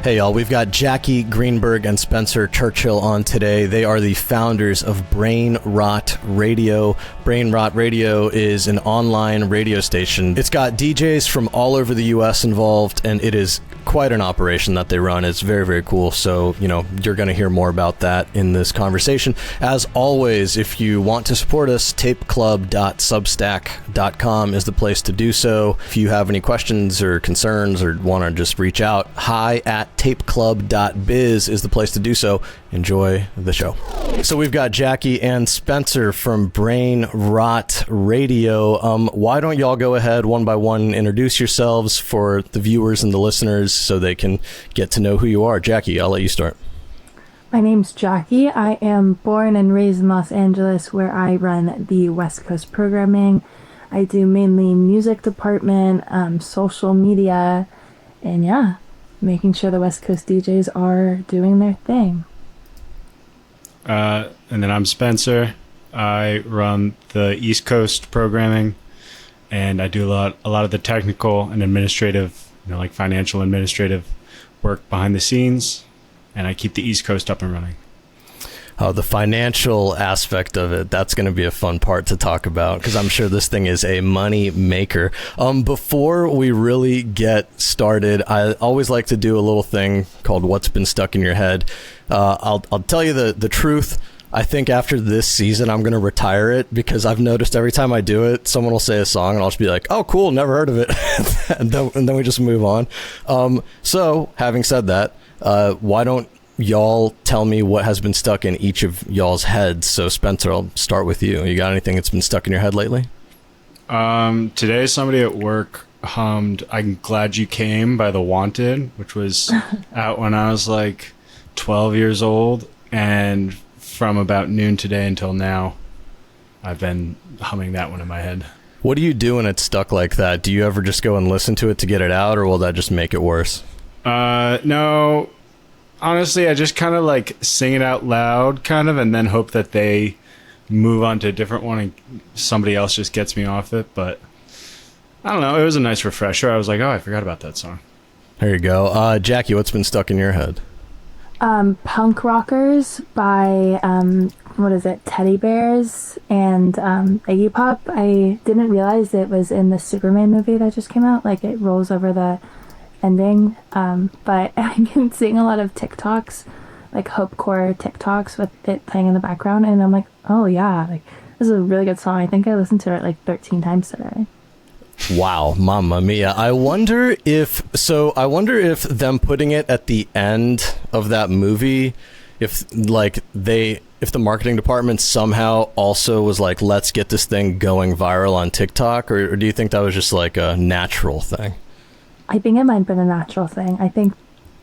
Hey y'all, we've got Jackie Greenberg and Spencer Churchill on today. They are the founders of Brainrot Radio. Brainrot Radio is an online radio station. It's got DJs from all over the US involved, and it is quite an operation that they run. It's very, very cool. So, you're going to hear more about that in this conversation. As always, if you want to support us, tapeclub.substack.com is the place to do so. If you have any questions or concerns or want to just reach out, hi@tapeclub.biz is the place to do so. Enjoy the show. So we've got Jackie and Spencer from Brainrot Radio. Why don't y'all go ahead one by one and introduce yourselves for the viewers and the listeners so they can get to know who you are. Jackie, I'll let you start. My name's Jackie. I am born and raised in Los Angeles, where I run the West Coast programming. I do mainly music department, social media, and making sure the West Coast DJs are doing their thing. And then I'm Spencer. I run the East Coast programming, and I do a lot of the technical and administrative, like financial administrative work behind the scenes, and I keep the East Coast up and running. Oh, the financial aspect of it, that's going to be a fun part to talk about, because I'm sure this thing is a money maker. Before we really get started, I always like to do a little thing called What's Been Stuck in Your Head. I'll tell you the truth. I think after this season, I'm going to retire it, because I've noticed every time I do it, someone will say a song and I'll just be like, oh, cool, never heard of it. and then we just move on. So having said that, why don't y'all tell me what has been stuck in each of y'all's heads? So Spencer, I'll start with you. You got anything that's been stuck in your head lately? Today somebody at work hummed I'm Glad You Came by The Wanted, which was out when I was like 12 years old, and from about noon today until now I've been humming that one in my head. What do you do when it's stuck like that? Do you ever just go and listen to it to get it out, or will that just make it worse? No. Honestly, I just kind of like sing it out loud, and then hope that they move on to a different one and somebody else just gets me off it. But I don't know. It was a nice refresher. I was like, oh, I forgot about that song. There you go. Jackie, what's been stuck in your head? Punk Rockers by, Teddy Bears and Iggy Pop. I didn't realize it was in the Superman movie that just came out. Like, it rolls over the ending, but I've been seeing a lot of TikToks, like hopecore TikToks with it playing in the background, and I'm like, oh yeah, like this is a really good song. I think I listened to it like 13 times today. Wow, mamma mia. I wonder if them putting it at the end of that movie, if the marketing department somehow also was like, let's get this thing going viral on TikTok, or do you think that was just like a natural thing? I think it might have been a natural thing. I think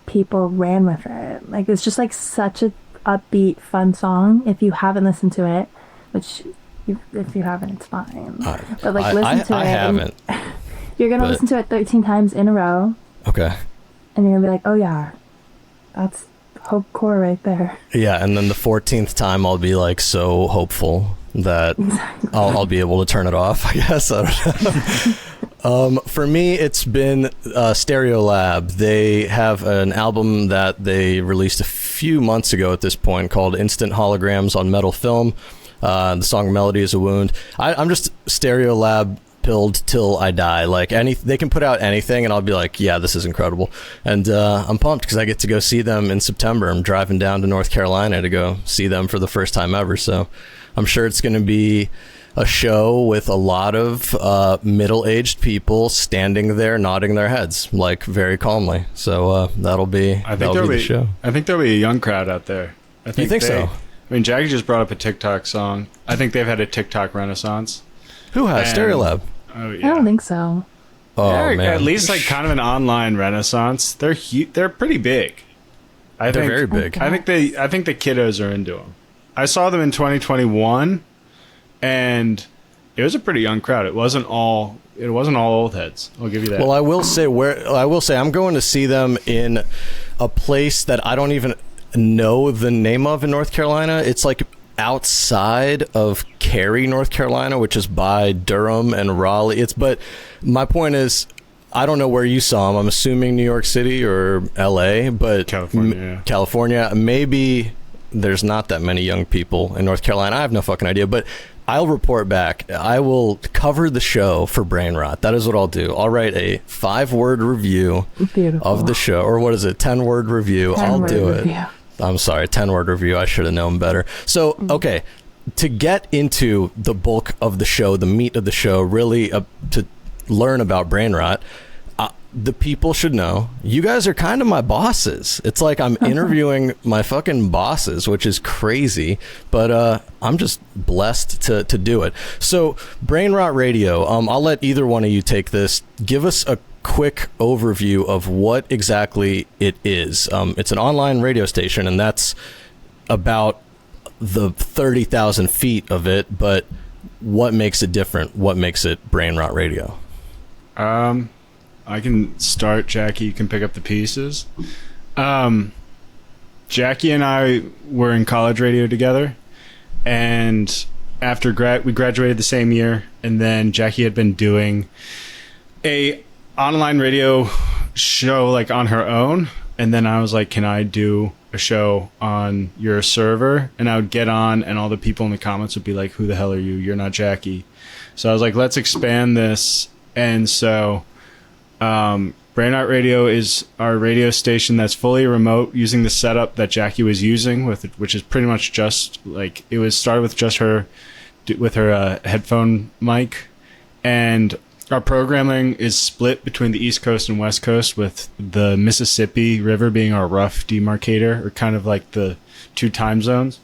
people ran with it. Like, it's just like such a upbeat, fun song. If you haven't listened to it, which if you haven't, it's fine. But like, listen to it. I haven't. You're gonna listen to it 13 times in a row. Okay. And you're gonna be like, oh yeah, that's hopecore right there. Yeah, and then the 14th time I'll be like so hopeful that exactly. I'll be able to turn it off, I guess. I don't know. For me, it's been Stereolab. They have an album that they released a few months ago at this point called Instant Holograms on Metal Film. The song Melody is a Wound. I'm just Stereolab pilled till I die. Like, they can put out anything and I'll be like, yeah, this is incredible. And I'm pumped because I get to go see them in September. I'm driving down to North Carolina to go see them for the first time ever. So I'm sure it's going to be a show with a lot of middle-aged people standing there nodding their heads, like, very calmly. So that'll be the show. I think there'll be a young crowd out there. You think so? I mean, Jackie just brought up a TikTok song. I think they've had a TikTok renaissance. Who has? Stereolab? Oh, yeah. I don't think so. Oh, man. At least like kind of an online renaissance. They're pretty big. They're very big. I think the kiddos are into them. I saw them in 2021. And it was a pretty young crowd. It wasn't all old heads. I'll give you that. Well, I will say I'm going to see them in a place that I don't even know the name of in North Carolina. It's like outside of Cary, North Carolina, which is by Durham and Raleigh. But my point is, I don't know where you saw him. I'm assuming New York City or LA, but California. California. Maybe there's not that many young people in North Carolina. I have no fucking idea, but I'll report back. I will cover the show for Brainrot. That is what I'll do. I'll write a 5-word review of the show, or what is it? 10-word review. I'll do it. I'm sorry, 10-word review. I should have known better. So, okay, to get into the bulk of the show, the meat of the show, really to learn about Brainrot, the people should know you guys are kind of my bosses. It's like I'm interviewing my fucking bosses, which is crazy, but I'm just blessed to do it. So Brainrot Radio, I'll let either one of you take this. Give us a quick overview of what exactly it is. It's an online radio station, and that's about the 30,000 feet of it, but what makes it different? What makes it Brainrot Radio? I can start. Jackie, you can pick up the pieces. Jackie and I were in college radio together, and after we graduated the same year, and then Jackie had been doing a online radio show like on her own, and then I was like, can I do a show on your server? And I would get on, and all the people in the comments would be like, who the hell are you? You're not Jackie. So I was like, let's expand this. And so Brainrot Radio is our radio station that's fully remote, using the setup that Jackie was using, which is pretty much just like, it was started with just her with her headphone mic. And our programming is split between the East Coast and West Coast, with the Mississippi River being our rough demarcator, or kind of like the 2 time zones.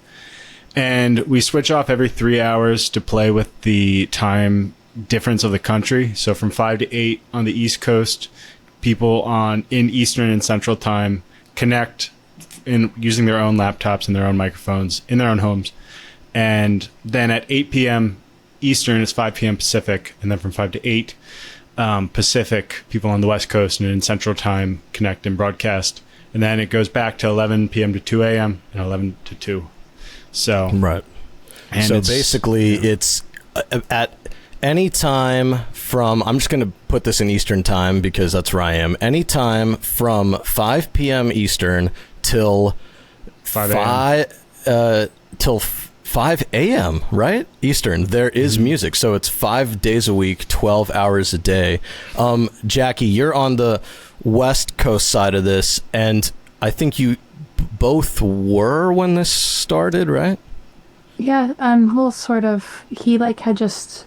And we switch off every 3 hours to play with the time difference of the country. So from 5 to 8 on the East Coast, people in Eastern and Central time connect in using their own laptops and their own microphones in their own homes. And then at 8 p.m. Eastern, it's 5 p.m. Pacific, and then from 5 to 8 Pacific, people on the West Coast and in Central Time connect and broadcast. And then it goes back to 11 p.m. to 2 a.m. and 11 to 2. So right. And so basically, it's at any time from, I'm just going to put this in Eastern Time because that's where I am, any time from 5 p.m. Eastern till 5 a.m., right? Eastern, there is music. So it's 5 days a week, 12 hours a day. Jackie, you're on the West Coast side of this, and I think you both were when this started, right? Yeah, well, sort of. He, had just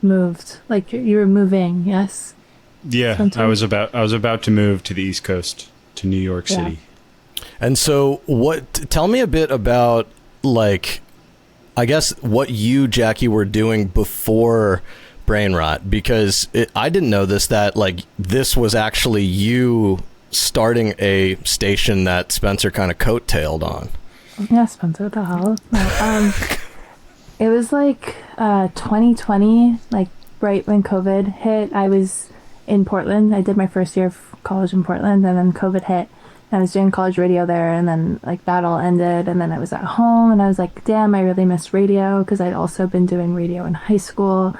moved. You were moving, yes? Yeah, I was about to move to the East Coast, to New York City. And so tell me a bit about, I guess what you, Jackie, were doing before Brainrot, because I didn't know this, that this was actually you starting a station that Spencer kind of coattailed on. Yeah, Spencer, what the hell? No, it was 2020, right when COVID hit. I was in Portland. I did my first year of college in Portland, and then COVID hit. I was doing college radio there, and then that all ended, and then I was at home, and I was like, damn, I really miss radio, because I'd also been doing radio in high school.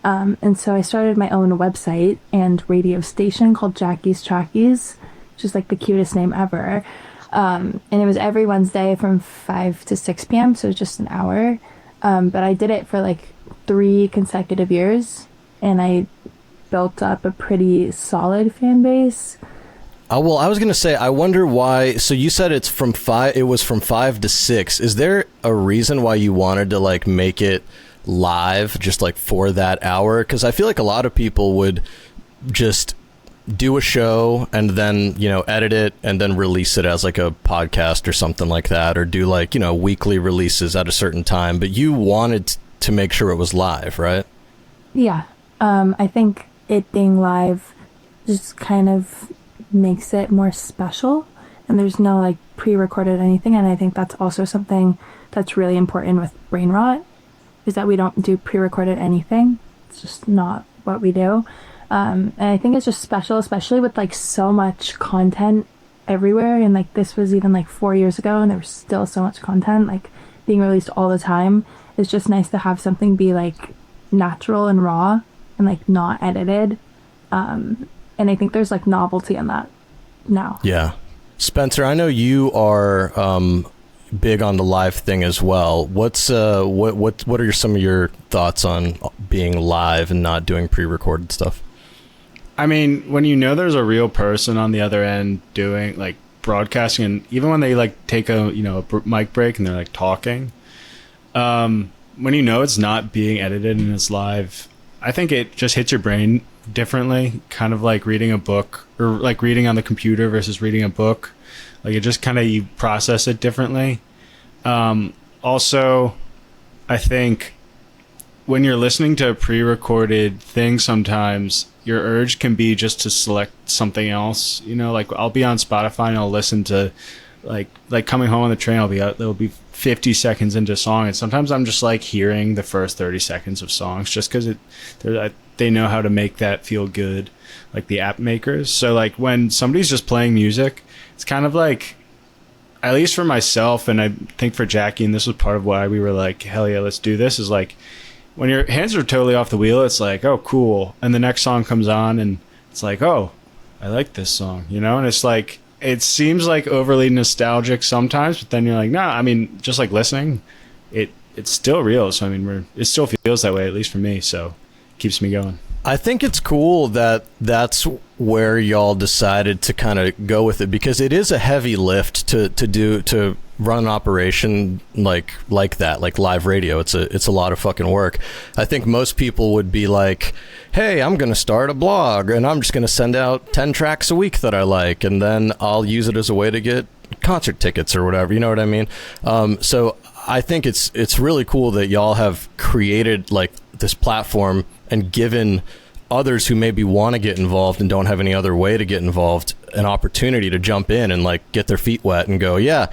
And so I started my own website and radio station called Jackie's Trackies, which is the cutest name ever. And it was every Wednesday from 5 to 6 p.m., so just an hour. But I did it for 3 consecutive years, and I built up a pretty solid fan base. Well, I was going to say, I wonder why. So you said it was from 5 to 6. Is there a reason why you wanted to make it live just for that hour? Because I feel like a lot of people would just do a show and then, edit it and then release it as a podcast or something like that, or do weekly releases at a certain time. But you wanted to make sure it was live, right? Yeah. I think it being live just kind of makes it more special, and there's no pre-recorded anything. And I think that's also something that's really important with Brainrot, is that we don't do pre-recorded anything. It's just not what we do. And I think it's just special, especially with so much content everywhere. And this was even 4 years ago, and there was still so much content being released all the time. It's just nice to have something be natural and raw and not edited. And I think there's like novelty in that now. Yeah. Spencer, I know you are big on the live thing as well. What's what are some of your thoughts on being live and not doing pre-recorded stuff? I mean, when you know there's a real person on the other end doing like broadcasting, and even when they like take a mic break and they're like talking, when you know it's not being edited and it's live, I think it just hits your brain differently, kind of like reading a book or like reading on the computer versus reading a book. Like it just kind of, you process it differently. Also, I think when you're listening to a pre-recorded thing, sometimes your urge can be just to select something else. Like I'll be on Spotify and I'll listen to like coming home on the train, there'll be 50 seconds into a song, and sometimes I'm just like hearing the first 30 seconds of songs just because they know how to make that feel good, like the app makers. So like when somebody's just playing music, it's kind of like, at least for myself, and I think for Jackie, and this was part of why we were like, hell yeah, let's do this, is like when your hands are totally off the wheel, it's like, oh, cool. And the next song comes on and it's like, oh, I like this song, and it's like, it seems like overly nostalgic sometimes, but then you're like, nah, I mean, just like listening, it's still real. So, I mean, it still feels that way, at least for me. So it keeps me going. I think it's cool that that's where y'all decided to kind of go with it, because it is a heavy lift to run an operation like that, like live radio. It's a lot of fucking work. I think most people would be like, hey, I'm going to start a blog and I'm just going to send out 10 tracks a week that I like, and then I'll use it as a way to get concert tickets or whatever. You know what I mean? So I think it's really cool that y'all have created like this platform and given others who maybe want to get involved and don't have any other way to get involved an opportunity to jump in and like get their feet wet and go, yeah,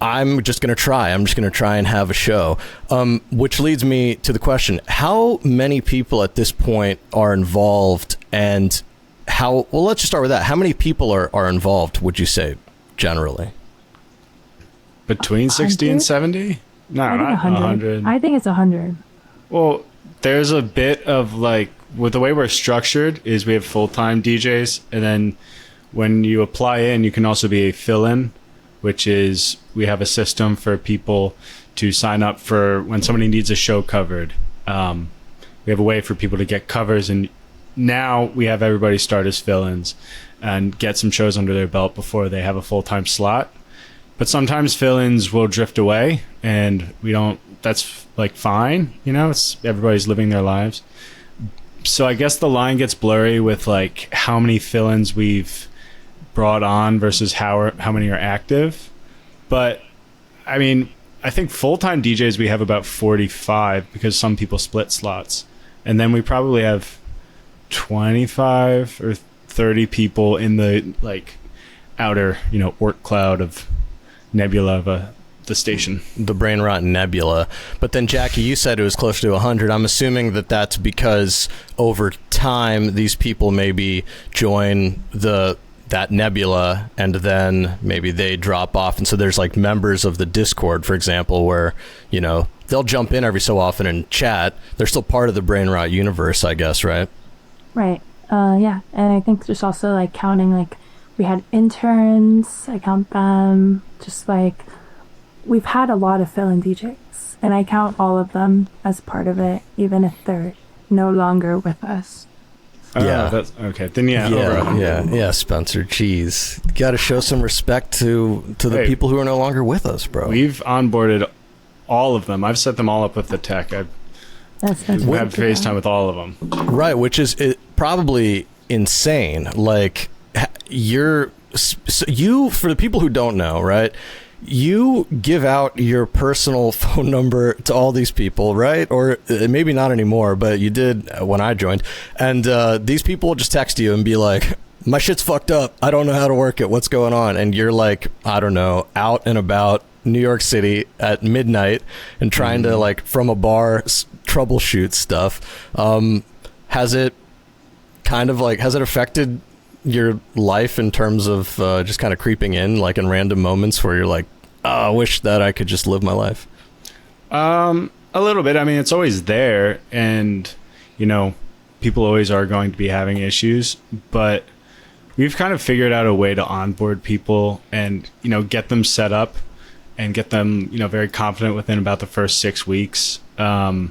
I'm just going to try and have a show. Which leads me to the question, how many people at this point are involved, and let's just start with that. How many people are involved, would you say, generally? Between 60 and 70? No, not 100. I think it's 100. Well, there's a bit of like, with the way we're structured is we have full-time DJs, and then when you apply in, you can also be a fill-in, which is we have a system for people to sign up for when somebody needs a show covered. We have a way for people to get covers, and now we have everybody start as fill-ins and get some shows under their belt before they have a full-time slot. But sometimes fill-ins will drift away, and that's like fine, it's everybody's living their lives. So I guess the line gets blurry with like how many fill-ins we've brought on versus how many are active. But I mean, I think full-time DJs we have about 45, because some people split slots, and then we probably have 25 or 30 people in the like outer Oort cloud of nebula of the station, the Brainrot nebula. But then Jackie, you said it was closer to 100. I'm assuming that's because over time these people maybe join that nebula, and then maybe they drop off, and so there's like members of the Discord, for example, where they'll jump in every so often and chat. They're still part of the Brainrot universe, I guess, right? Right. Yeah. And I think there's also like counting, like we had interns, I count them, just like we've had a lot of fill-in DJs, and I count all of them as part of it, even if they're no longer with us. Yeah, that's okay. Then yeah, Spencer. Jeez, you got to show some respect to the people who are no longer with us, bro. We've onboarded all of them. I've set them all up with the tech. We've had FaceTime with all of them. Right, which is probably insane. Like you, for the people who don't know, right? You give out your personal phone number to all these people, right? Or maybe not anymore, but you did when I joined. And these people will just text you and be like, my shit's fucked up. I don't know how to work it. What's going on? And you're like, I don't know, out and about New York City at midnight and trying to like from a bar troubleshoot stuff. Has it affected your life in terms of just kind of creeping in like in random moments where you're like, oh, I wish that I could just live my life? A little bit. I mean, it's always there, and people always are going to be having issues, but we've kind of figured out a way to onboard people and, get them set up and get them, very confident within about the first 6 weeks. But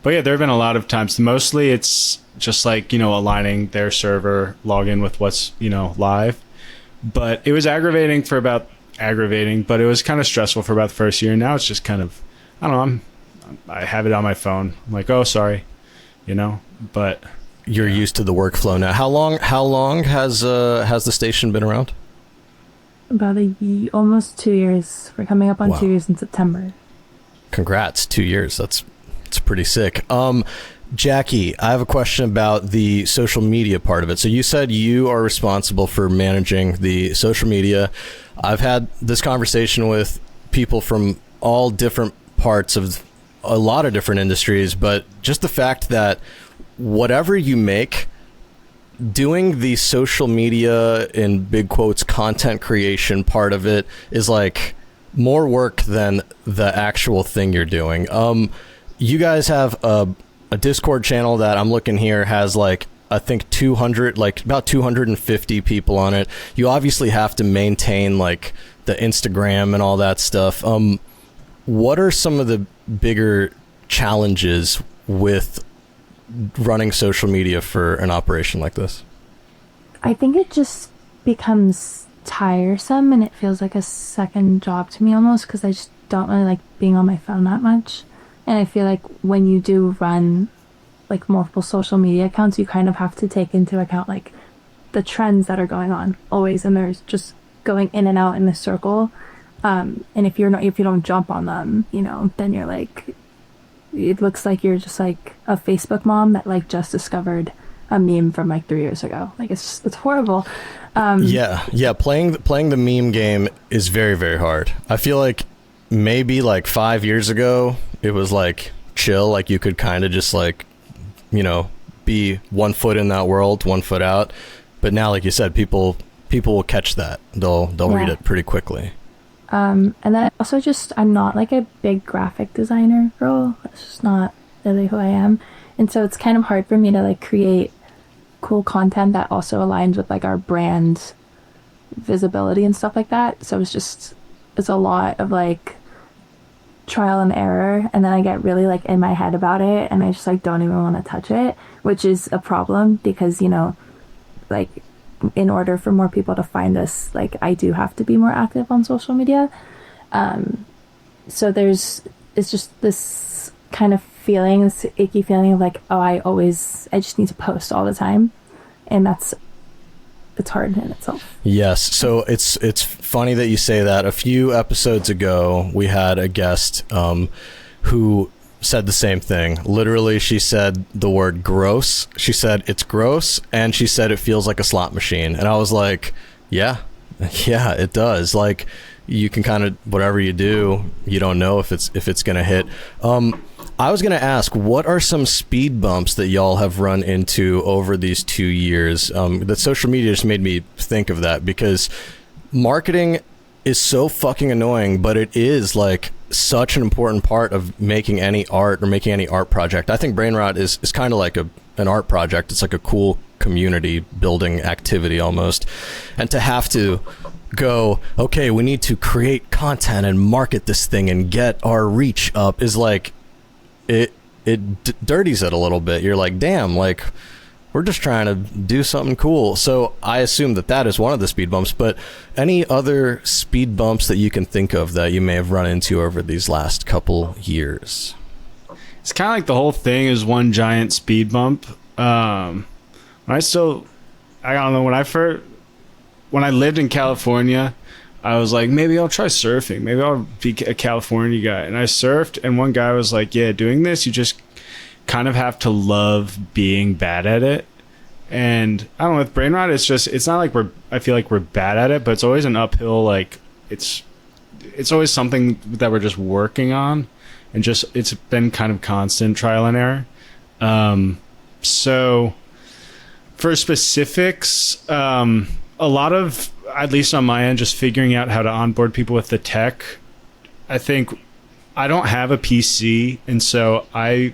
yeah, there have been a lot of times. Mostly it's just like, aligning their server login with what's, live. But it was aggravating, but it was kind of stressful for about the first year. Now it's just kind of, I don't know, I have it on my phone. I'm like, oh, sorry, but you're used to the workflow now. How long has the station been around? About almost 2 years. We're coming up on Wow. 2 years in September. Congrats, 2 years. That's pretty sick. Jackie, I have a question about the social media part of it. So you said you are responsible for managing the social media. I've had this conversation with people from all different parts of a lot of different industries, but just the fact that whatever you make, doing the social media, in big quotes, content creation part of it is like more work than the actual thing you're doing. You guys have a Discord channel that I'm looking here has like, I think 200, like about 250 people on it. You obviously have to maintain like the Instagram and all that stuff. What are some of the bigger challenges with running social media for an operation like this? I think it just becomes tiresome and it feels like a second job to me almost, because I just don't really like being on my phone that much. And I feel like when you do run like multiple social media accounts, you kind of have to take into account like the trends that are going on always, and there's just going in and out in this circle. And if you don't jump on them, then you're like, it looks like you're just like a Facebook mom that like just discovered a meme from like 3 years ago. Like it's horrible. Yeah. Playing the meme game is very, very hard. I feel like maybe like 5 years ago it was like chill, like you could kind of just like, be 1 foot in that world, 1 foot out. But now, like you said, people will catch that. They'll read it pretty quickly. And then also just, I'm not like a big graphic designer girl. That's just not really who I am. And so it's kind of hard for me to like create cool content that also aligns with like our brand visibility and stuff like that. So it's a lot of like trial and error, and then I get really like in my head about it and I just like don't even want to touch it, which is a problem because like in order for more people to find us, like I do have to be more active on social media. So it's just this kind of feeling, this icky feeling of like, oh, I just need to post all the time, and it's hard in itself. Yes. So it's funny that you say that. A few episodes ago, we had a guest who said the same thing. Literally, she said the word gross. She said it's gross, and she said it feels like a slot machine. And I was like, yeah, it does. Like, you can kind of, whatever you do, you don't know if it's gonna hit. I was gonna ask, what are some speed bumps that y'all have run into over these 2 years? That social media just made me think of that, because marketing is so fucking annoying, but it is like such an important part of making any art or making any art project. I think Brainrot is kind of like an art project. It's like a cool community building activity almost. And to have to go, okay, we need to create content and market this thing and get our reach up is like, it dirties it a little bit. You're like, damn, like we're just trying to do something cool. So I assume that is one of the speed bumps, but any other speed bumps that you can think of that you may have run into over these last couple years? It's kind of like the whole thing is one giant speed bump. I don't know, when I lived in California, I was like, maybe I'll try surfing. Maybe I'll be a California guy. And I surfed, and one guy was like, yeah, doing this, you just kind of have to love being bad at it. And I don't know, with Brainrot, it's not like I feel like we're bad at it, but it's always an uphill, like it's always something that we're just working on, and just, it's been kind of constant trial and error. So for specifics, a lot of, at least on my end, just figuring out how to onboard people with the tech. I think I don't have a PC, and so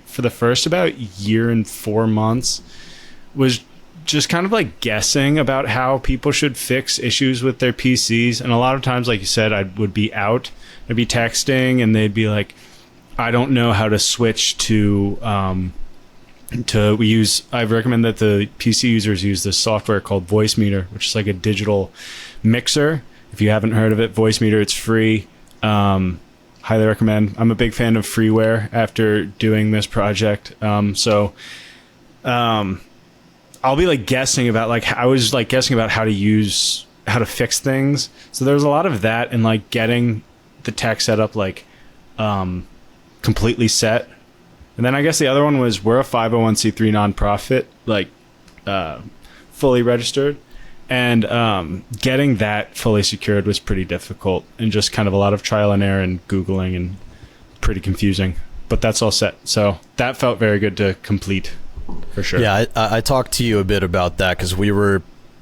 for the first about year and 4 months, was just kind of like guessing about how people should fix issues with their PCs. And a lot of times, like you said, I'd be texting and they'd be like, I don't know how to switch to I recommend that the PC users use this software called Voicemeeter, which is like a digital mixer. If you haven't heard of it, Voicemeeter, it's free. Highly recommend. I'm a big fan of freeware after doing this project. I'll be like guessing about how to fix things. So there was a lot of that and like getting the tech set up like completely set. And then I guess the other one was we're a 501c3 nonprofit, like fully registered. And getting that fully secured was pretty difficult and just kind of a lot of trial and error and Googling and pretty confusing. But that's all set. So that felt very good to complete. For sure. Yeah, I talked to you a bit about that because we were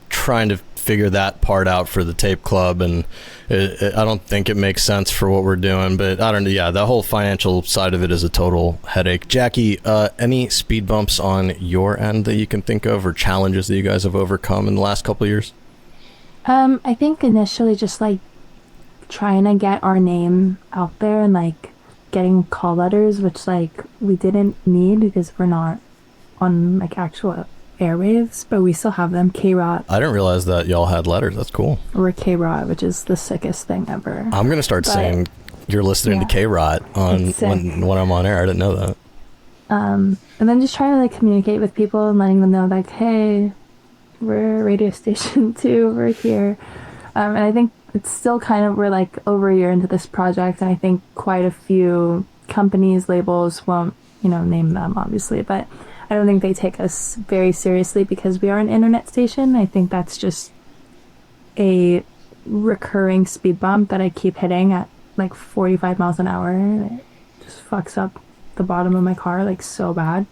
trying to figure that part out for the tape club, and I don't think it makes sense for what we're doing, but I don't know. Yeah, the whole financial side of it is a total headache. Jackie, any speed bumps on your end that you can think of, or challenges that you guys have overcome in the last couple of years? I think initially just like trying to get our name out there and like getting call letters, which like we didn't need because we're not on like actual airwaves, but we still have them. K-Rot. I didn't realize that y'all had letters. That's cool. Or K-Rot, which is the sickest thing ever. I'm gonna start saying you're listening to K-Rot on when I'm on air. I didn't know that. And then just trying to like communicate with people and letting them know like, hey, we're a radio station too. We're here. And I think it's still we're like over a year into this project, and I think quite a few companies, labels won't, name them obviously, but I don't think they take us very seriously because we are an internet station. I think that's just a recurring speed bump that I keep hitting at like 45 miles an hour. It just fucks up the bottom of my car like so bad.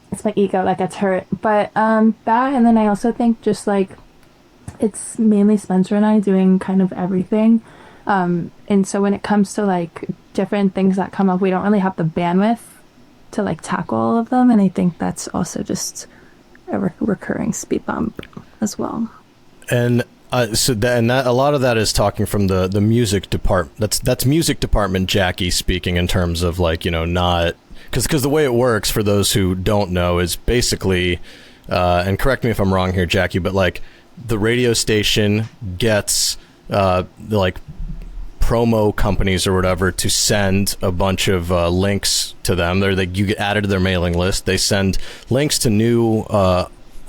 It's my ego that gets hurt. But that, and then I also think just like it's mainly Spencer and I doing kind of everything. And so when it comes to like different things that come up, we don't really have the bandwidth to like tackle all of them, and I think that's also just a recurring speed bump as well. And that a lot of that is talking from the music department. That's music department Jackie speaking in terms of like not because the way it works for those who don't know is basically and correct me if I'm wrong here, Jackie, but like the radio station gets like promo companies or whatever to send a bunch of links to them. You get added to their mailing list. They send links to new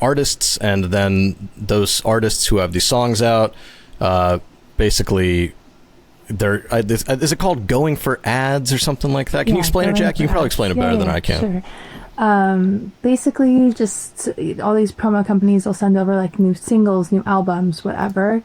artists, and then those artists who have these songs out, basically, is it called going for ads or something like that? Can you explain it, Jack? You can probably explain it better than I can. Sure. Basically, just all these promo companies will send over like new singles, new albums, whatever,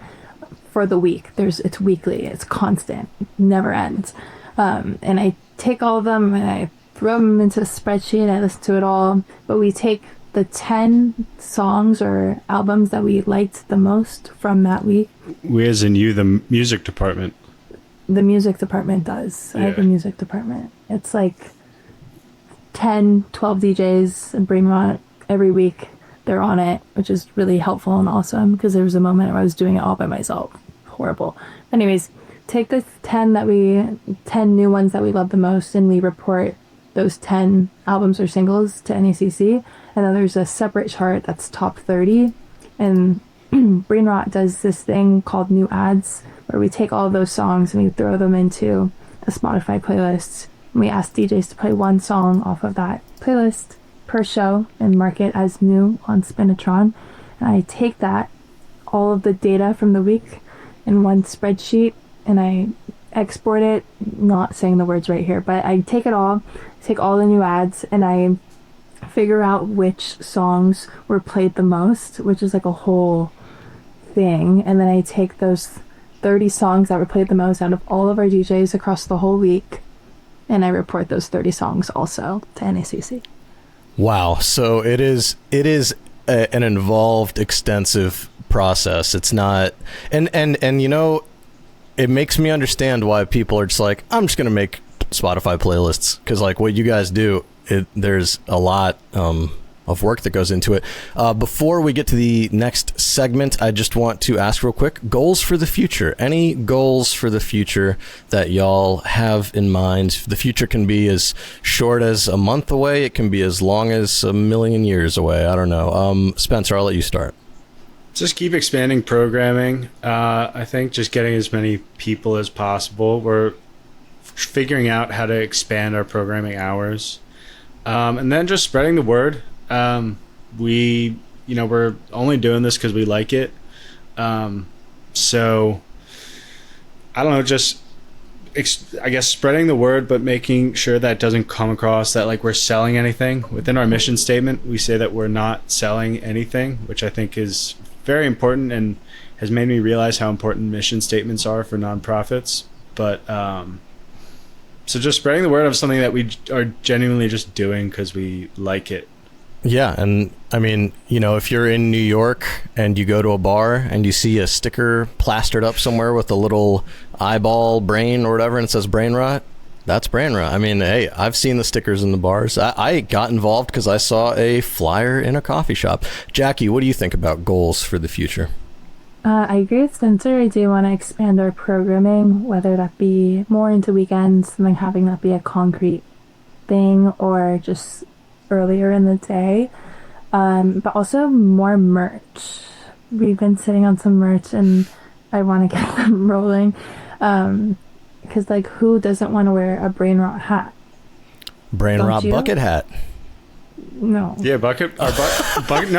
for the week. It's weekly, it's constant, never ends. And I take all of them and I throw them into a spreadsheet. I listen to it all, but we take the 10 songs or albums that we liked the most from that week. We, as in you, the music department. The music department does. Yeah. I have a music department. It's like 10, 12 DJs and Brainrot every week. They're on it, which is really helpful and awesome because there was a moment where I was doing it all by myself. Horrible. Anyways, take the 10 new ones that we love the most, and we report those 10 albums or singles to NACC, and then there's a separate chart that's top 30, and Brainrot does this thing called new ads where we take all of those songs and we throw them into a Spotify playlist, and we ask DJs to play one song off of that playlist per show and mark it as new on Spinatron. And I take that, all of the data from the week, in one spreadsheet, and I export it, not saying the words right here, but I take it all, take all the new ads, and I figure out which songs were played the most, which is like a whole thing. And then I take those 30 songs that were played the most out of all of our DJs across the whole week, and I report those 30 songs also to NACC. Wow. So it is an involved, extensive process. It's not, and it makes me understand why people are just like, I'm just going to make Spotify playlists, because like what you guys do, there's a lot of work that goes into it. Before we get to the next segment, I just want to ask real quick, goals for the future. Any goals for the future that y'all have in mind? The future can be as short as a month away. It can be as long as a million years away. I don't know. Spencer, I'll let you start. Just keep expanding programming. I think just getting as many people as possible. We're figuring out how to expand our programming hours. And then just spreading the word. We're only doing this because we like it. So I don't know, just I guess spreading the word, but making sure that doesn't come across that like we're selling anything. Within our mission statement, we say that we're not selling anything, which I think is very important and has made me realize how important mission statements are for nonprofits. But so just spreading the word of something that we are genuinely just doing because we like it. Yeah, and I mean, if you're in New York and you go to a bar and you see a sticker plastered up somewhere with a little eyeball brain or whatever and it says Brainrot, that's Brainrot. I mean, hey, I've seen the stickers in the bars. I got involved because I saw a flyer in a coffee shop. Jackie, what do you think about goals for the future? I agree with Spencer. I do want to expand our programming, whether that be more into weekends and like having that be a concrete thing or just earlier in the day, but also more merch. We've been sitting on some merch and I want to get them rolling, because like who doesn't want to wear a Brainrot hat? Brainrot bucket hat. No. Yeah, bucket. Our bucket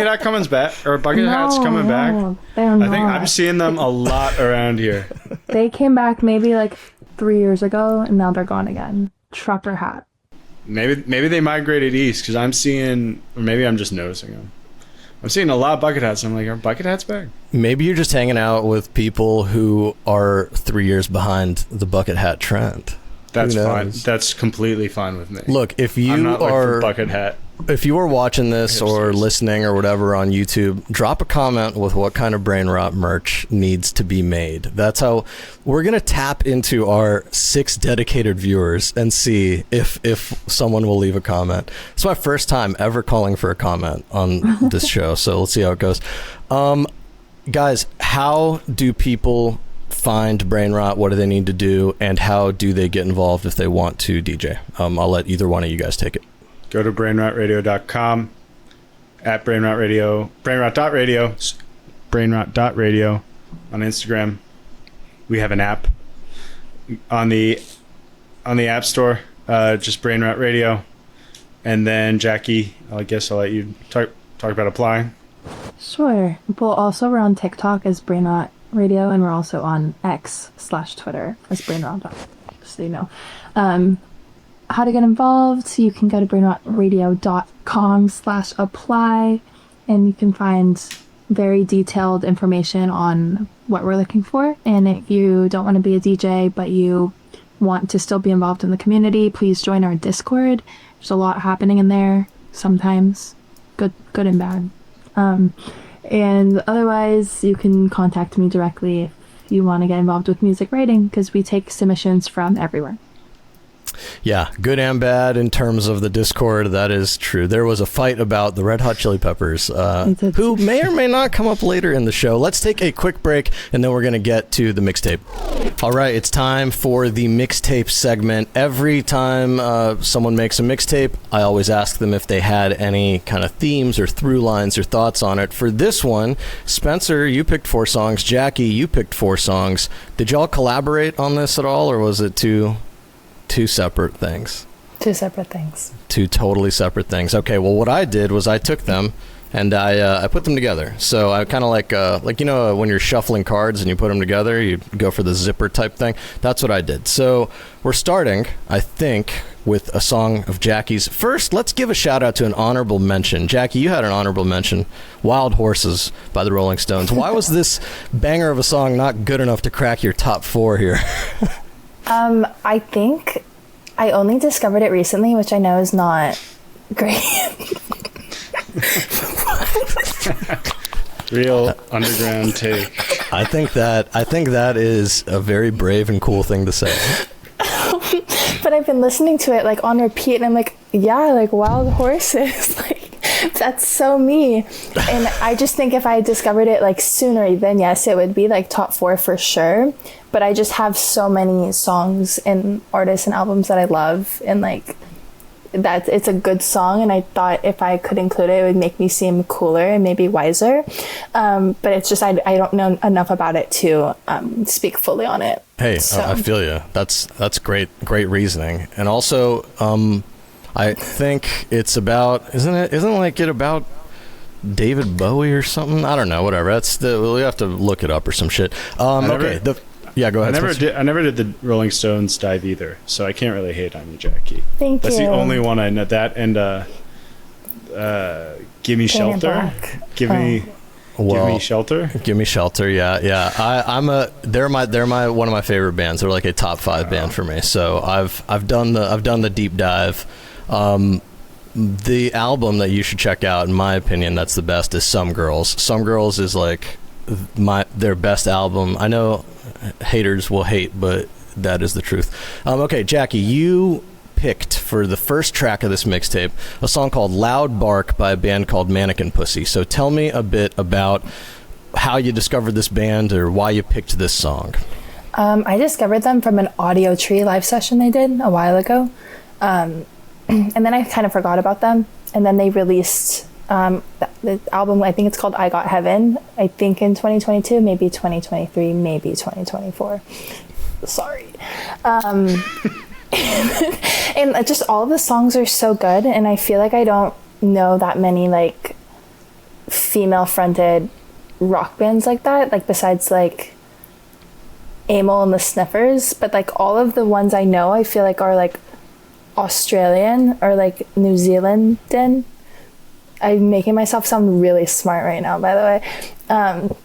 hat coming back. Our bucket hat's coming back. They're not. I think I'm seeing them a lot around here. They came back maybe like 3 years ago and now they're gone again. Trucker hat. Maybe they migrated east because I'm seeing, or maybe I'm just noticing them. I'm seeing a lot of bucket hats. I'm like, are bucket hats back? Maybe you're just hanging out with people who are 3 years behind the bucket hat trend. That's fine. That's completely fine with me. Look, if you I'm not like the bucket hat. If you are watching this or listening or whatever on YouTube, drop a comment with what kind of Brainrot merch needs to be made. That's how we're going to tap into our 6 dedicated viewers and see if someone will leave a comment. It's my first time ever calling for a comment on this show, so let's see how it goes. Guys, how do people find Brainrot? What do they need to do? And how do they get involved if they want to DJ? I'll let either one of you guys take it. Go to brainrotradio.com, at Brainrot Radio, brainrot.radio on Instagram. We have an app on the App Store, just Brainrot Radio. And then Jackie, I guess I'll let you talk about applying. Sure. Well, also we're on TikTok as Brainrot Radio, and we're also on X/Twitter as Brainrot, so you know. How to get involved, you can go to brainrotradio.com/apply, and you can find very detailed information on what we're looking for. And if you don't want to be a DJ but you want to still be involved in the community, please join our Discord. There's a lot happening in there, sometimes good and bad. And otherwise, you can contact me directly if you want to get involved with music writing, because we take submissions from everywhere. Yeah, good and bad in terms of the Discord. That is true. There was a fight about the Red Hot Chili Peppers, who may or may not come up later in the show. Let's take a quick break, and then we're going to get to the mixtape. All right, it's time for the mixtape segment. Every time someone makes a mixtape, I always ask them if they had any kind of themes or through lines or thoughts on it. For this one, Spencer, you picked 4 songs. Jackie, you picked 4 songs. Did y'all collaborate on this at all, or was it two separate things? 2 separate things. 2 totally separate things. Okay, well, what I did was I took them and I put them together. So I kind of like when you're shuffling cards and you put them together, you go for the zipper type thing. That's what I did. So we're starting, I think, with a song of Jackie's. First, let's give a shout out to an honorable mention. Jackie, you had an honorable mention, Wild Horses by the Rolling Stones. Why was this banger of a song not good enough to crack your top 4 here? I think I only discovered it recently, which I know is not great. Real underground take. I think that is a very brave and cool thing to say. But I've been listening to it like on repeat, and I'm like, yeah, like wild horses. Like, that's so me. And I just think if I discovered it like sooner, then yes, it would be like top 4 for sure. But I just have so many songs and artists and albums that I love, and like that it's a good song, and I thought if I could include it, it would make me seem cooler and maybe wiser. But it's just I don't know enough about it to speak fully on it. Hey, So. I feel you. That's great reasoning. And also, I think it's about, isn't it about David Bowie or something? I don't know. Whatever. We have to look it up or some shit. Okay. Yeah, go ahead. I never did the Rolling Stones dive either, so I can't really hate on you, Jackie. Thank you. That's the only one I know. That and Give Me Shelter. Give Me Shelter. Give Me Shelter. Yeah. They're one of my favorite bands. They're like a top 5 band for me. So I've done the deep dive. The album that you should check out, in my opinion, that's the best, is Some Girls. Some Girls is like their best album. I know haters will hate, but that is the truth. Okay, Jackie, you picked for the first track of this mixtape a song called Loud Bark by a band called Mannequin Pussy. So tell me a bit about how you discovered this band or why you picked this song. I discovered them from an Audio Tree live session they did a while ago. And then I kind of forgot about them. And then they released the album, I think it's called I Got Heaven, I think in 2022, maybe 2023, maybe 2024. Sorry. And just all of the songs are so good, and I feel like I don't know that many like female fronted rock bands like that, like besides like Amyl and the Sniffers, but like all of the ones I know I feel like are like Australian or like New Zealand. I'm making myself sound really smart right now, by the way.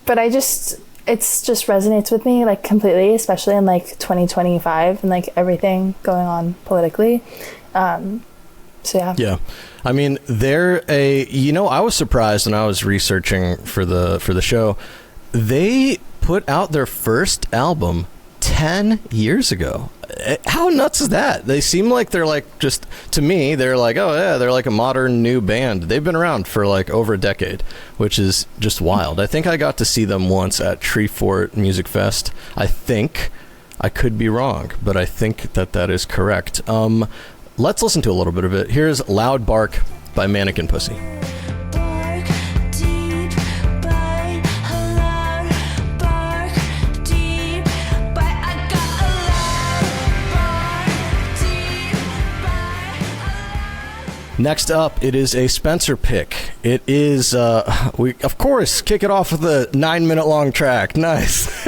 But it just resonates with me like completely, especially in like 2025 and like everything going on politically. So yeah. Yeah. I mean, I was surprised when I was researching for the show. They put out their first album 10 years ago. How nuts is that? They seem like they're like, just to me, they're like, oh yeah, they're like a modern new band. They've been around for like over a decade, which is just wild. I think I got to see them once at Treefort Music Fest. I think, I could be wrong, but I think that is correct. Let's listen to a little bit of it. Here's Loud Bark by Mannequin Pussy. Next up, it is a Spencer pick. It is, we of course kick it off with a 9-minute long track. Nice.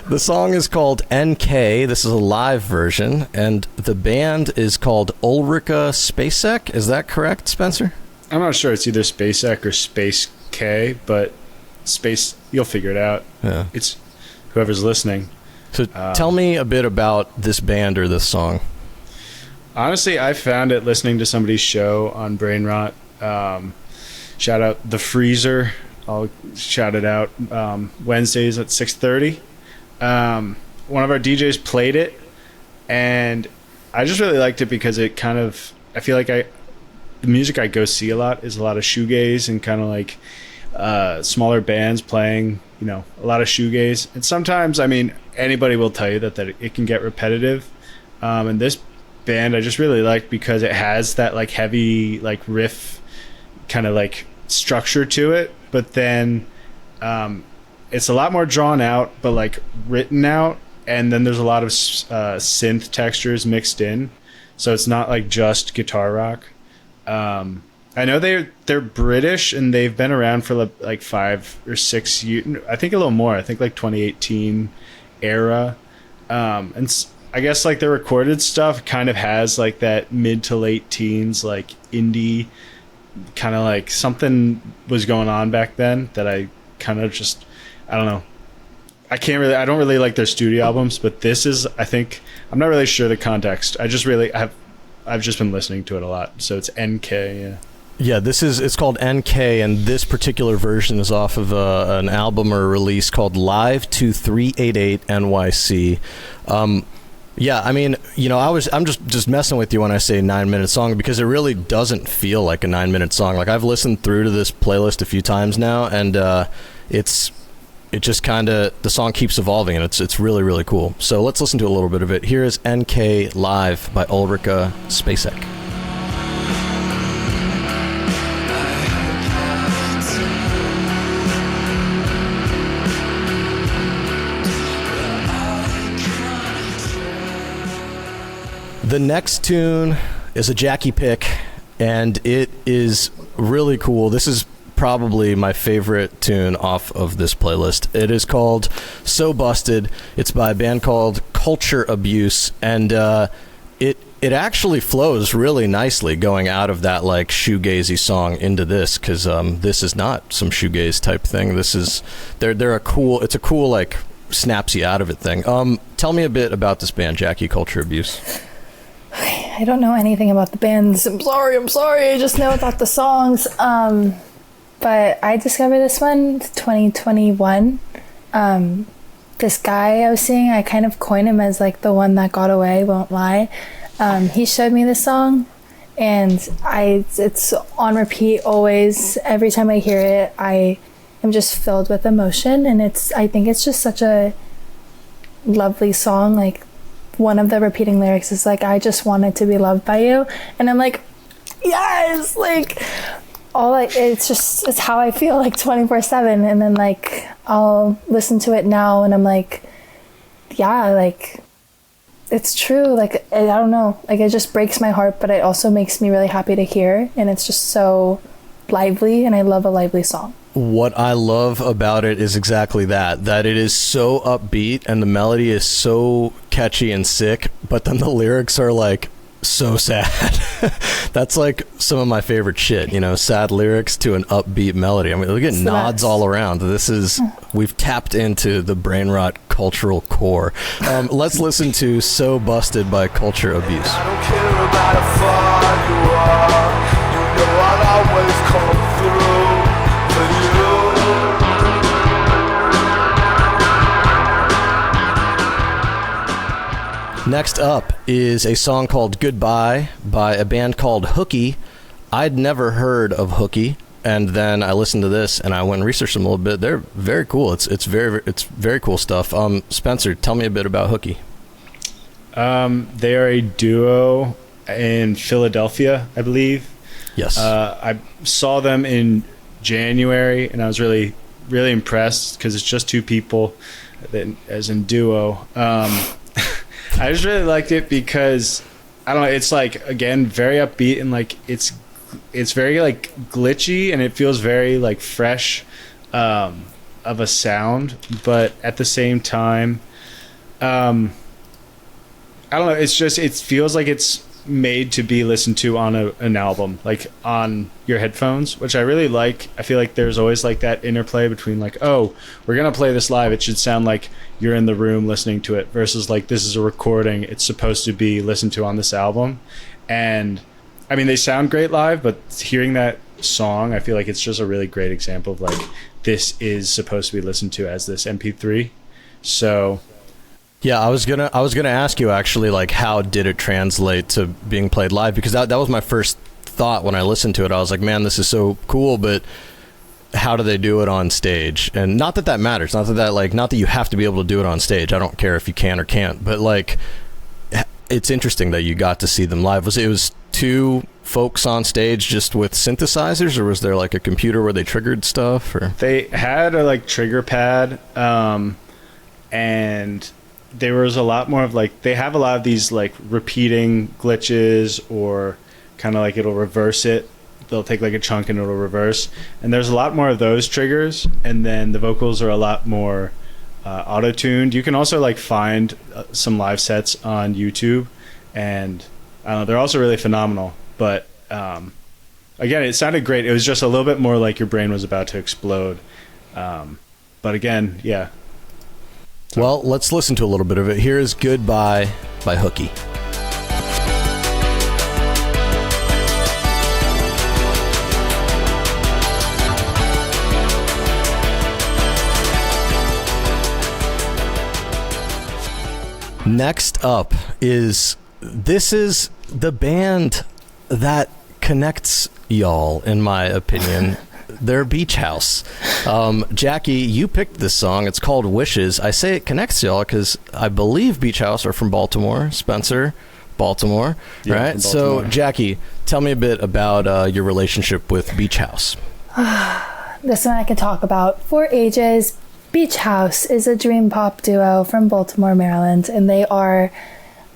The song is called NK. This is a live version, and the band is called Ulrika Spacek. Is that correct, Spencer? I'm not sure. It's either Spacek or Space K, but Space, you'll figure it out. Yeah. It's whoever's listening. So tell me a bit about this band or this song. Honestly, I found it listening to somebody's show on Brainrot. Shout out The Freezer. I'll shout it out. Wednesdays at 6:30. One of our DJs played it, and I just really liked it because it kind of, I feel like the music I go see a lot is a lot of shoegaze and kind of like smaller bands playing, a lot of shoegaze. And sometimes, I mean, anybody will tell you that it can get repetitive. And this band I just really like because it has that like heavy like riff kind of like structure to it, but then it's a lot more drawn out but like written out, and then there's a lot of synth textures mixed in, so it's not like just guitar rock. I know they're British and they've been around for like 5 or 6 years, I think a little more, I think like 2018 era, and I guess like the recorded stuff kind of has like that mid to late teens like indie kind of like something was going on back then that I kind of just, I don't know. I don't really like their studio albums, but this is, I think, I'm not really sure the context. I've just been listening to it a lot. So it's NK, yeah. Yeah, it's called NK, and this particular version is off of an album or a release called Live to 388 NYC. Yeah, I mean, I'm just messing with you when I say 9-minute song, because it really doesn't feel like a 9-minute song. Like, I've listened through to this playlist a few times now, and it just kind of, the song keeps evolving, and it's really, really cool. So let's listen to a little bit of it. Here is NK Live by Ulrika, Spacek. The next tune is a Jackie pick, and it is really cool. This is probably my favorite tune off of this playlist. It is called So Busted. It's by a band called Culture Abuse, and it actually flows really nicely going out of that like shoegazy song into this, because this is not some shoegaze type thing. This is they're a cool, it's a cool like snaps you out of it thing. Tell me a bit about this band, Jackie, Culture Abuse. I don't know anything about the bands. I'm sorry. I just know about the songs. But I discovered this one 2021. This guy I was seeing, I kind of coined him as like the one that got away, won't lie. He showed me this song, and it's on repeat always. Every time I hear it, I am just filled with emotion, and I think it's just such a lovely song. Like, one of the repeating lyrics is like, I just wanted to be loved by you, and I'm like, yes, like it's how I feel like 24/7. And then like I'll listen to it now and I'm like, yeah, like it's true. Like I don't know, like it just breaks my heart, but it also makes me really happy to hear, and it's just so lively, and I love a lively song. What I love about it is exactly that it is so upbeat and the melody is so catchy and sick, but then the lyrics are like so sad. That's like some of my favorite shit, sad lyrics to an upbeat melody. I mean, look at nods all around. We've tapped into the Brainrot cultural core. Let's listen to So Busted by Culture Abuse. I don't care about how far you are. I'll always come through. Next up is a song called Goodbye by a band called Hooky. I'd never heard of Hooky, and then I listened to this and I went and researched them a little bit. They're very cool. It's very cool stuff. Spencer, tell me a bit about Hooky. They are a duo in Philadelphia, I believe. Yes. I saw them in January, and I was really, really impressed because it's just two people, as in duo. I just really liked it because, I don't know, it's like, again, very upbeat, and like it's very like glitchy, and it feels very like fresh of a sound, but at the same time, I don't know, it's just, it feels like it's made to be listened to on an album, like on your headphones, which I really like. I feel like there's always like that interplay between like, oh, we're gonna play this live, it should sound like you're in the room listening to it, versus like, this is a recording, it's supposed to be listened to on this album. And I mean, they sound great live, but hearing that song, I feel like it's just a really great example of like, this is supposed to be listened to as this MP3. So yeah, I was gonna ask you actually, like, how did it translate to being played live? Because that was my first thought when I listened to it. I was like, man, this is so cool, but how do they do it on stage? And not that matters, not that you have to be able to do it on stage. I don't care if you can or can't, but like, it's interesting that you got to see them live. It was two folks on stage just with synthesizers, or was there like a computer where they triggered stuff? Or they had a like trigger pad, and there was a lot more of like, they have a lot of these like repeating glitches, or kind of like it'll reverse it. They'll take like a chunk and it'll reverse. And there's a lot more of those triggers. And then the vocals are a lot more auto-tuned. You can also like find some live sets on YouTube, and I don't know, they're also really phenomenal. But again, it sounded great. It was just a little bit more like your brain was about to explode. But again, yeah. Well, let's listen to a little bit of it. Here is Goodbye by Hooky. Next up is this is the band that connects y'all, in my opinion. They're Beach House. Jackie, you picked this song. It's called Wishes. I say it connects y'all because I believe Beach House are from Baltimore. Spencer, Baltimore, yeah, right? Baltimore. So, Jackie, tell me a bit about your relationship with Beach House. This one I can talk about for ages. Beach House is a dream pop duo from Baltimore, Maryland, and they are,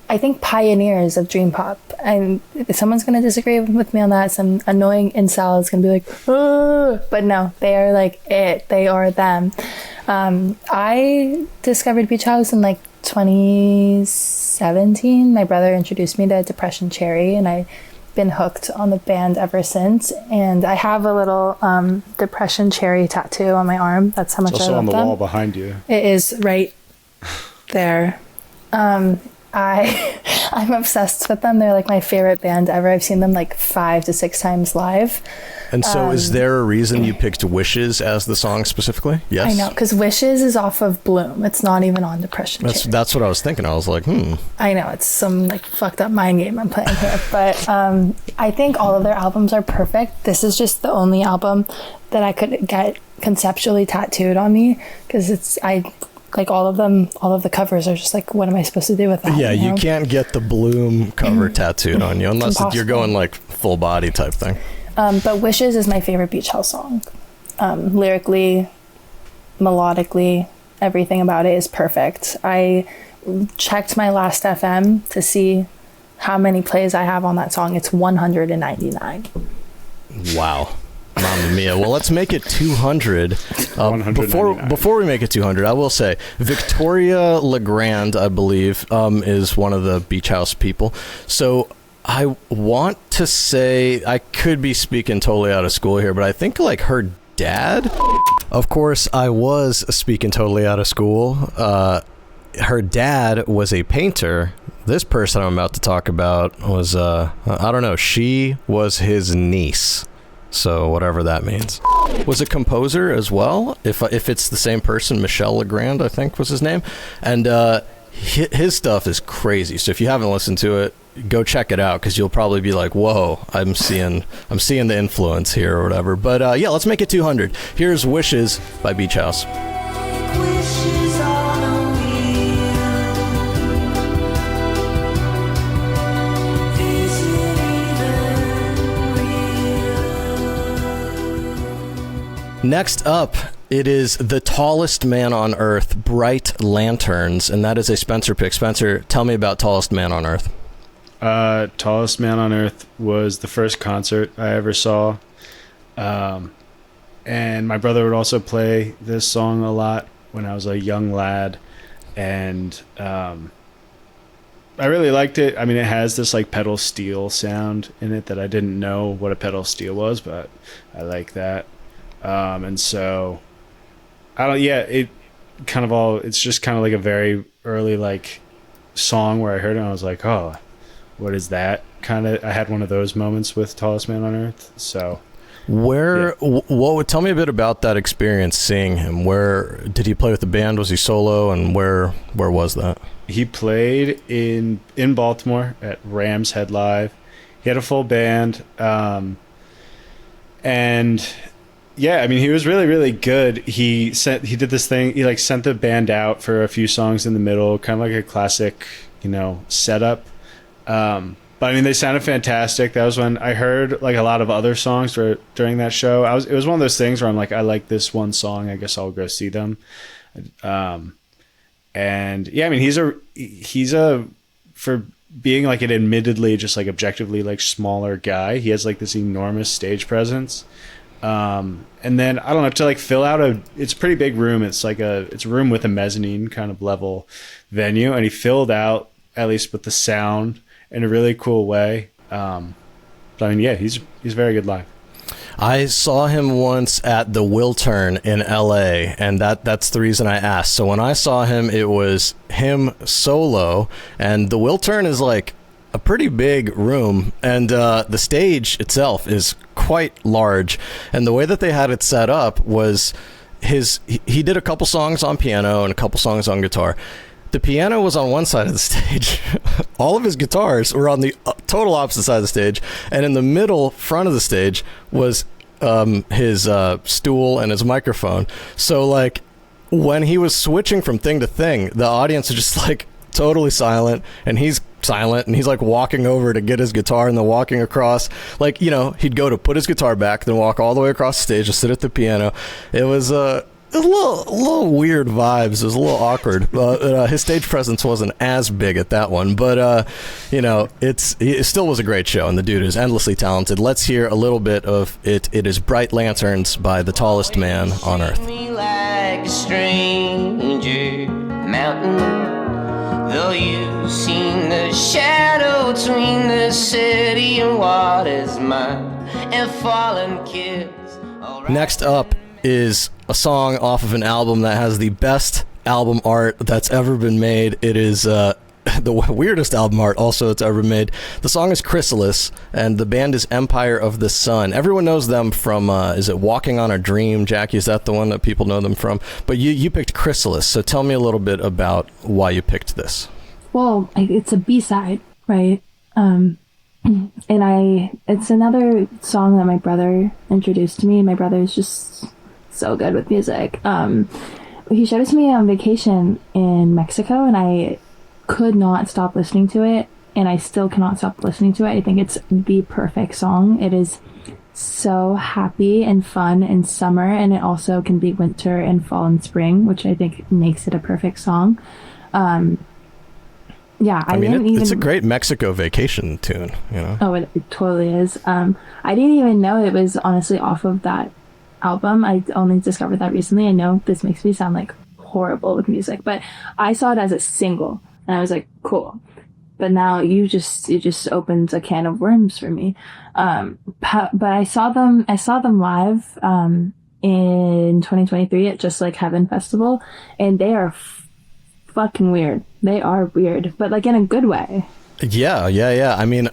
I think, pioneers of dream pop. And if someone's going to disagree with me on that, some annoying incel is going to be like, oh, but no, they are like it. They are them. I discovered Beach House in like 2017. My brother introduced me to Depression Cherry, and I've been hooked on the band ever since. And I have a little Depression Cherry tattoo on my arm. That's how much I love them. It's also on the wall behind you. It is right there. I'm obsessed with them. They're like my favorite band ever. I've seen them like 5 to 6 times live. And so is there a reason you picked Wishes as the song specifically? Yes. I know, because Wishes is off of Bloom. It's not even on Depression Cherry. That's what I was thinking. I was like, I know, it's some like fucked up mind game I'm playing here. But I think all of their albums are perfect. This is just the only album that I could get conceptually tattooed on me, because like all of them, all of the covers are just like, what am I supposed to do with that? Yeah, you can't get the Bloom cover tattooed on you unless you're going like full body type thing. But Wishes is my favorite Beach House song. Lyrically, melodically, everything about it is perfect. I checked my last FM to see how many plays I have on that song. It's 199. Wow. Mamma mia. Well, let's make it 200. Before we make it 200, I will say Victoria Legrand, I believe, is one of the Beach House people. So I want to say, I could be speaking totally out of school here, but I think like her dad, of course I was speaking totally out of school. Her dad was a painter. This person I'm about to talk about was, I don't know, she was his niece. So whatever that means. Was a composer as well, if it's the same person. Michel Legrand, I think, was his name. And his stuff is crazy. So if you haven't listened to it, go check it out, because you'll probably be like, whoa, I'm seeing the influence here or whatever. But yeah, let's make it 200. Here's Wishes by Beach House. Next up, it is The Tallest Man on Earth, Bright Lanterns, and that is a Spencer pick. Spencer, tell me about Tallest Man on Earth. Tallest Man on Earth was the first concert I ever saw. And my brother would also play this song a lot when I was a young lad. And I really liked it. I mean, it has this like pedal steel sound in it that I didn't know what a pedal steel was, but I like that. And so it's just kind of like a very early like song where I heard it and I was like, oh, what is that? I had one of those moments with Tallest Man on Earth. So tell me a bit about that experience seeing him. Where did he play with the band? Was he solo? And where was that? He played in Baltimore at Ram's Head Live. He had a full band. And yeah, I mean, he was really, really good. He did this thing. He like sent the band out for a few songs in the middle, kind of like a classic, setup. But I mean, they sounded fantastic. That was when I heard like a lot of other songs during that show. It was one of those things where I'm like, I like this one song. I guess I'll go see them. And yeah, I mean, he's a for being like an admittedly just like objectively like smaller guy. He has like this enormous stage presence. And then I don't know, to like fill out it's a pretty big room. It's a room with a mezzanine kind of level venue, and he filled out, at least with the sound, in a really cool way. But I mean, yeah, he's very good live. I saw him once at the Wiltern in LA, and that's the reason I asked. So when I saw him, it was him solo, and the Wiltern is like a pretty big room, and the stage itself is quite large, and the way that they had it set up was he did a couple songs on piano and a couple songs on guitar. The piano was on one side of the stage. All of his guitars were on the total opposite side of the stage. And in the middle front of the stage was his stool and his microphone. So, like, when he was switching from thing to thing, the audience was just, like, totally silent, and he's silent, and he's, like, walking over to get his guitar and then walking across. Like, you know, he'd go to put his guitar back, then walk all the way across the stage to sit at the piano. It was a little weird vibes. It was a little awkward. His stage presence wasn't as big at that one, but you know, it still was a great show, and the dude is endlessly talented. Let's hear a little bit of it. It is Bright Lanterns by the tallest man on earth. Me like a stranger mountain, though you've seen the shadow between the city and waters mine and fallen kids. Next up is a song off of an album that has the best album art that's ever been made. It is the weirdest album art also that's ever made. The song is Chrysalis, and the band is Empire of the Sun. Everyone knows them from, is it Walking on a Dream? Jackie, is that the one that people know them from? But you picked Chrysalis, so tell me a little bit about why you picked this. Well, it's a B-side, right? And it's another song that my brother introduced to me. My brother is just so good with music. He showed it to me on vacation in Mexico, and I could not stop listening to it, and I still cannot stop listening to it. I think it's the perfect song. It is so happy and fun in summer, and it also can be winter and fall and spring, which I think makes it a perfect song. Yeah, I mean, it's a great Mexico vacation tune, you know? Oh, it totally is. I didn't even know it was honestly off of that album. I only discovered that recently. I know this makes me sound like horrible with music, but I saw it as a single, and I was like, cool. But now it just opens a can of worms for me. But I saw them live in 2023 at Just Like Heaven Festival, and they are fucking weird. They are weird, but like in a good way. Yeah. I mean,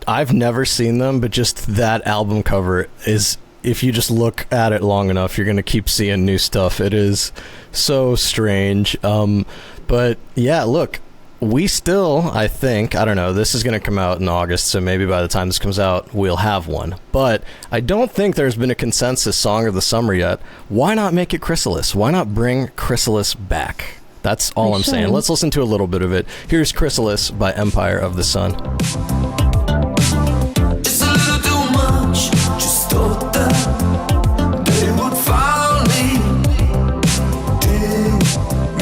I've never seen them, but just that album cover is, if you just look at it long enough, you're going to keep seeing new stuff. It is so strange. But yeah, look, we still, I think, I don't know, this is going to come out in August, so maybe by the time this comes out, we'll have one. But I don't think there's been a consensus song of the summer yet. Why not make it Chrysalis? Why not bring Chrysalis back? That's all I'm saying. Let's listen to a little bit of it. Here's Chrysalis by Empire of the Sun. It's a little too much, just thought that they would follow me, take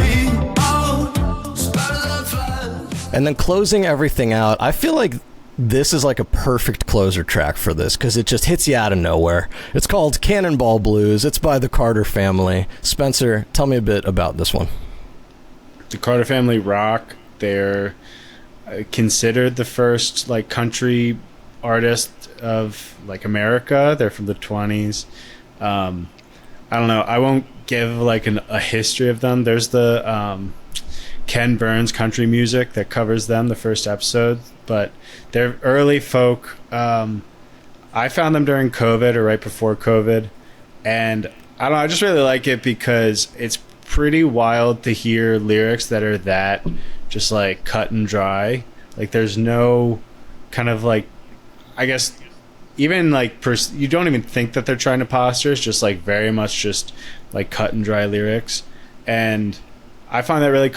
me out, spiders and flies. And then closing everything out, I feel like this is like a perfect closer track for this, because it just hits you out of nowhere. It's called Cannonball Blues. It's by the Carter Family. Spencer, tell me a bit about this one. The Carter Family rock. They're considered the first like country artist of like America. They're from the 20s. I don't know. I won't give like a history of them. There's the Ken Burns Country Music that covers them, the first episode. But they're early folk. I found them during COVID or right before COVID, and I don't know. I just really like it because it's pretty wild to hear lyrics that are that just like cut and dry. Like there's no kind of like, I guess even like you don't even think that they're trying to posture. It's just like very much just like cut and dry lyrics, and I find that really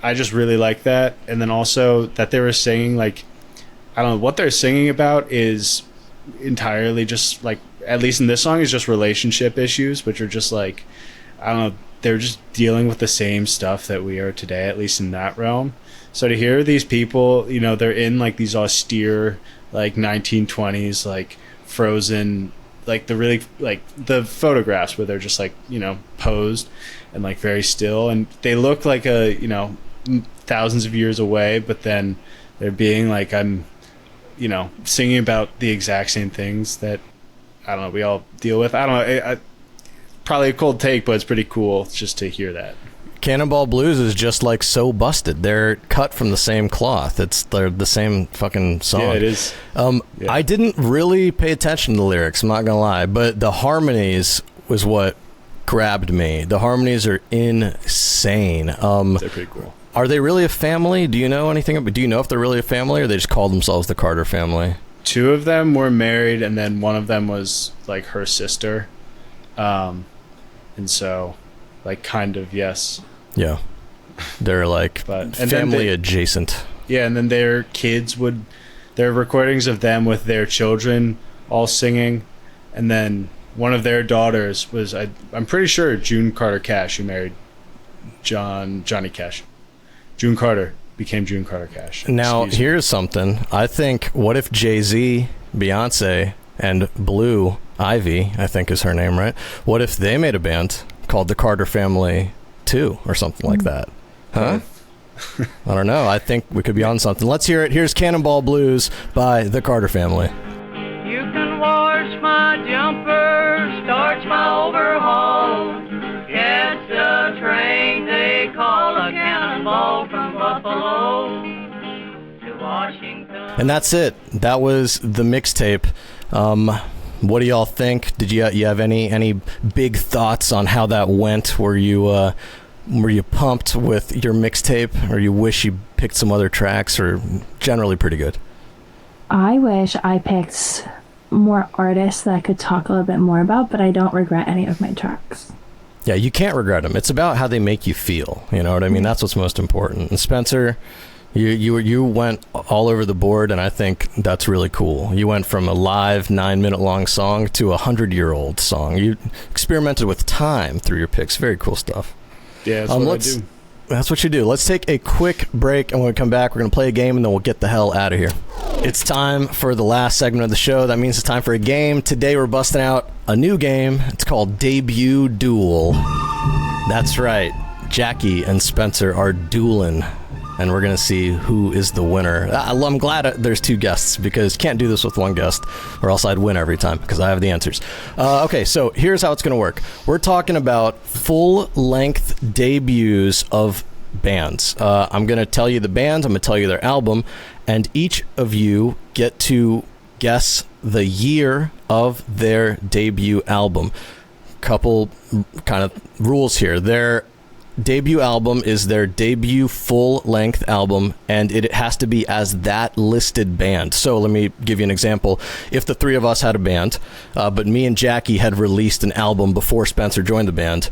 I just really like that. And then also that they were singing, like, I don't know what they're singing about is entirely just like, at least in this song, is just relationship issues, which are just like, I don't know, they're just dealing with the same stuff that we are today, at least in that realm. So to hear these people, you know, they're in like these austere, like 1920s, like frozen, like the really, like the photographs where they're just like, you know, posed and like very still, and they look like you know, thousands of years away, but then they're being like, I'm, you know, singing about the exact same things that, I don't know, we all deal with. I don't know. Probably a cold take, but it's pretty cool just to hear that. Cannonball Blues is just like So Busted. They're cut from the same cloth. They're the same fucking song. Yeah, it is. Yeah. I didn't really pay attention to the lyrics, I'm not gonna lie, but the harmonies was what grabbed me. The harmonies are insane. They're pretty cool. Are they really a family? Do you know anything about? Do you know if they're really a family, or they just call themselves the Carter family? 2 of them were married, and then one of them was like her sister, and so, like, kind of, yes. Yeah, they're like family adjacent. Yeah, and then their kids there are recordings of them with their children all singing, and then one of their daughters was, I'm pretty sure, June Carter Cash, who married Johnny Cash. June Carter became June Carter Cash. Now, here's something. I think, what if Jay-Z, Beyonce, and Blue Ivy, I think is her name, right? What if they made a band called the Carter Family 2 or something like that? Huh? I don't know. I think we could be on something. Let's hear it. Here's Cannonball Blues by the Carter Family. You can wash my jumper, starch my overhaul, catch the train they call a cannonball from Buffalo to Washington. And that's it. That was the mixtape. What do y'all think? Did you have any big thoughts on how that went? Were you pumped with your mixtape, or you wish you picked some other tracks, or generally pretty good? I wish I picked more artists that I could talk a little bit more about, but I don't regret any of my tracks. Yeah, you can't regret them. It's about how they make you feel. You know what I mean? That's what's most important. And Spencer, you went all over the board, and I think that's really cool. You went from a live 9-minute long song to a 100-year-old song. You experimented with time through your picks. Very cool stuff. Yeah, that's what I do. That's what you do. Let's take a quick break, and when we come back, we're going to play a game, and then we'll get the hell out of here. It's time for the last segment of the show. That means it's time for a game. Today, we're busting out a new game. It's called Debut Duel. That's right. Jackie and Spencer are dueling, and we're going to see who is the winner. I'm glad there's 2 guests, because can't do this with 1 guest, or else I'd win every time, because I have the answers. Okay, so here's how it's going to work. We're talking about full-length debuts of bands. I'm going to tell you the bands, I'm going to tell you their album, and each of you get to guess the year of their debut album. Couple kind of rules here. Their debut album is their debut full-length album, and it has to be as that listed band. So let me give you an example. If the 3 of us had a band, but me and Jackie had released an album before Spencer joined the band,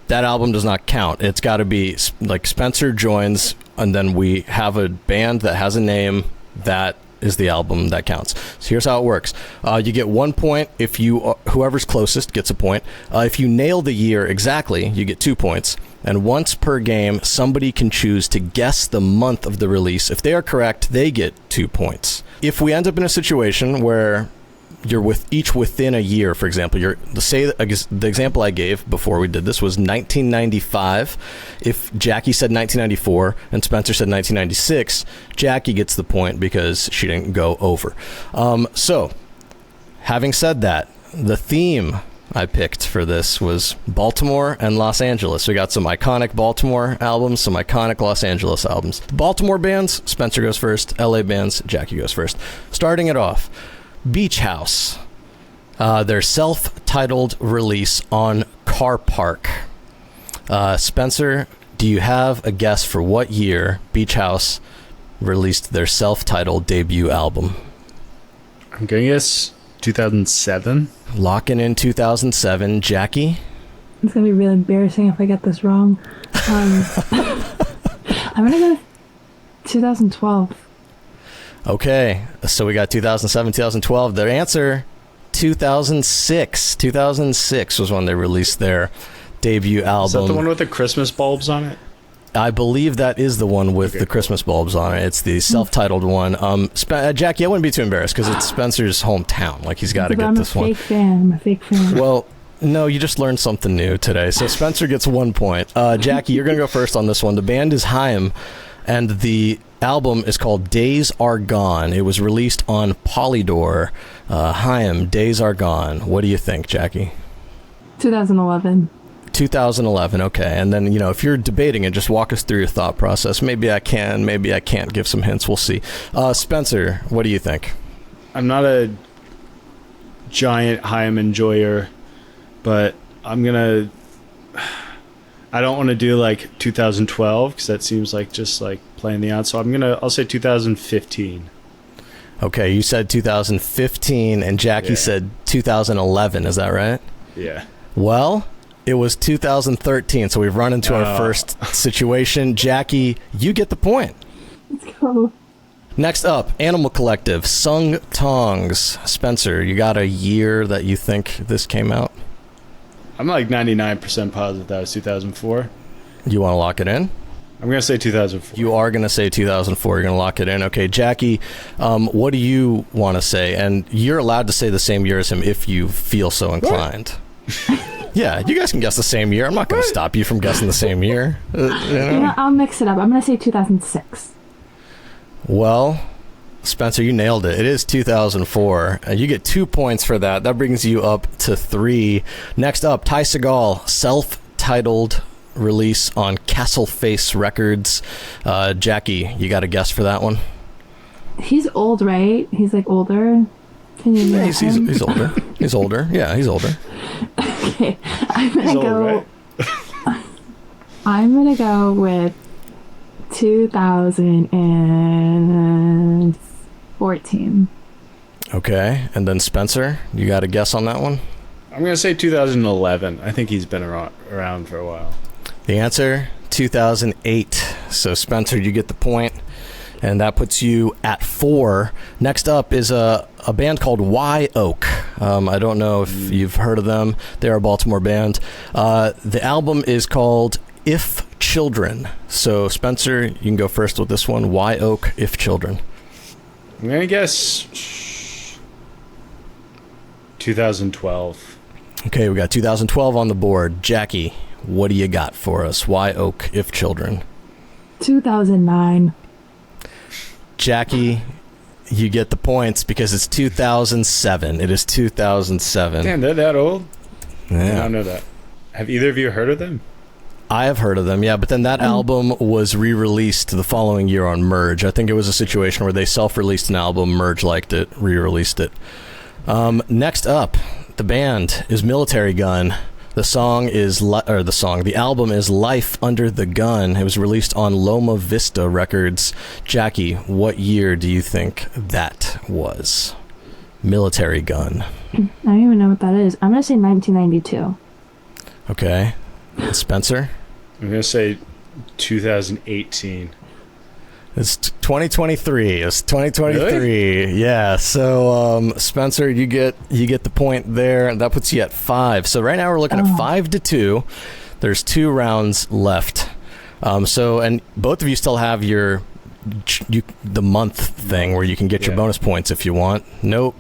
that album does not count. It's got to be like Spencer joins, and then we have a band that has a name. That is the album that counts. So here's how it works. You get 1 point if whoever's closest gets a point. If you nail the year exactly, you get 2 points. And once per game, somebody can choose to guess the month of the release. If they are correct, they get 2 points. If we end up in a situation where you're within a year, for example, the example I gave before we did this was 1995. If Jackie said 1994 and Spencer said 1996, Jackie gets the point because she didn't go over. So, having said that, the theme I picked for this was Baltimore and Los Angeles. We got some iconic Baltimore albums, some iconic Los Angeles albums. The Baltimore bands, Spencer goes first. LA bands, Jackie goes first. Starting it off, Beach House, their self-titled release on Car Park. Spencer, do you have a guess for what year Beach House released their self-titled debut album? I'm going to guess 2007. Locking in 2007. Jackie? It's going to be really embarrassing if I get this wrong. I'm going to go 2012. Okay, so we got 2007, 2012. Their answer, 2006. 2006 was when they released their debut album. Is that the one with the Christmas bulbs on it? I believe that is the one with the Christmas bulbs on it. It's the self-titled one. Jackie, I wouldn't be too embarrassed because it's Spencer's hometown. Like, he's got to get this one. I'm a fake fan. Well, no, you just learned something new today. So Spencer gets 1 point. Jackie, you're going to go first on this one. The band is Haim, and the album is called Days Are Gone. It was released on Polydor. Haim, Days Are Gone. What do you think, Jackie? 2011. 2011, okay. And then, if you're debating it, just walk us through your thought process. Maybe I can, maybe I can't give some hints. We'll see. Spencer, what do you think? I'm not a giant Haim enjoyer, but I'm going to I don't want to do like 2012 because that seems like just like playing the odds. So I'll say 2015. Okay, you said 2015, and Jackie said 2011. Is that right? Yeah. Well, it was 2013, so we've run into our first situation. Jackie, you get the point. Let's go. Next up, Animal Collective, Sung Tongs. Spencer, you got a year that you think this came out? I'm like 99% positive that was 2004. You want to lock it in? I'm going to say 2004. You are going to say 2004. You're going to lock it in. Okay, Jackie, what do you want to say? And you're allowed to say the same year as him if you feel so inclined. Yeah, you guys can guess the same year. I'm not going to stop you from guessing the same year. You know, I'll mix it up. I'm going to say 2006. Well, Spencer, you nailed it. It is 2004. You get 2 points for that. That brings you up to 3. Next up, Ty Segall, self-titled release on Castle Face Records. Jackie, you got a guess for that one? He's old, right? He's like older. Can you Yeah, he's older. He's older. Yeah, he's older. Okay, I'm gonna He's go. old, right? I'm gonna go with 2014. Okay, and then Spencer, you got a guess on that one? I'm going to say 2011. I think he's been around for a while. The answer, 2008. So Spencer, you get the point, and that puts you at 4. Next up is a band called Y Oak. I don't know if you've heard of them. They're a Baltimore band. The album is called If Children. So Spencer, you can go first with this one. Y Oak, If Children. I'm going to guess 2012. Okay, we got 2012 on the board. Jackie, what do you got for us? Y Oak, If Children. 2009. Jackie, you get the points because it's 2007. It is 2007. Damn, they're that old? I Yeah. don't know that. Have either of you heard of them? I have heard of them, yeah, but then that album was re-released the following year on Merge. I think it was a situation where they self-released an album, Merge liked it, re-released it. Next up, the band is Military Gun. The album is Life Under the Gun. It was released on Loma Vista Records. Jackie, what year do you think that was? Military Gun. I don't even know what that is. I'm gonna say 1992. Okay. Spencer? I'm going to say 2018. It's 2023. It's 2023. Really? Yeah. So, Spencer, you get the point there. That puts you at 5. So right now we're looking at 5-2. There's 2 rounds left. And both of you still have the month thing where you can get your bonus points if you want. No,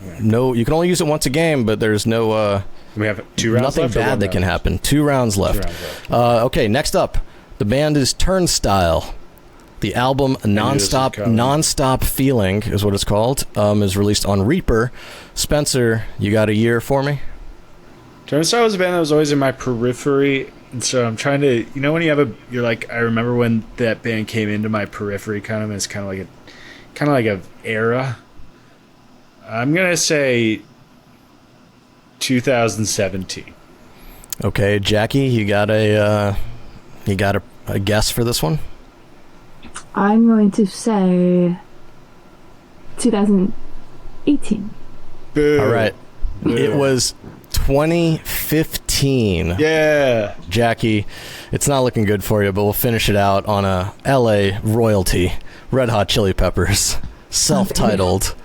you can only use it once a game, but there's no. We have 2 rounds nothing left. bad that can happen. 2 rounds left. 2 rounds left. Okay, next up, the band is Turnstile. The album Nonstop Feeling is what it's called. Is released on Reaper. Spencer, you got a year for me? Turnstile was a band that was always in my periphery, and so I'm trying to, when you're like, I remember when that band came into my periphery, kind of, and it's kind of like a era. I'm gonna say 2017. Okay, Jackie, you got a guess for this one? I'm going to say 2018. Boo. All right. Boo. It was 2015. Yeah. Jackie, it's not looking good for you, but we'll finish it out on a LA royalty, Red Hot Chili Peppers, self-titled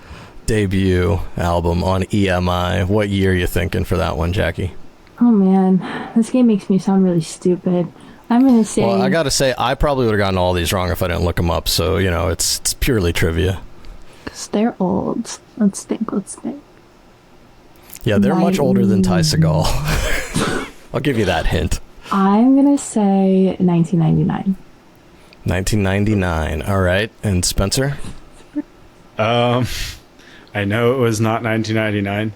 debut album on EMI. What year are you thinking for that one, Jackie? Oh man, this game makes me sound really stupid. I'm gonna say. Well, I gotta say, I probably would have gotten all these wrong if I didn't look them up. So it's purely trivia. 'Cause they're old. Let's think. Yeah, they're much older than Ty Segall. I'll give you that hint. I'm gonna say 1999. 1999. All right, and Spencer. I know it was not 1999.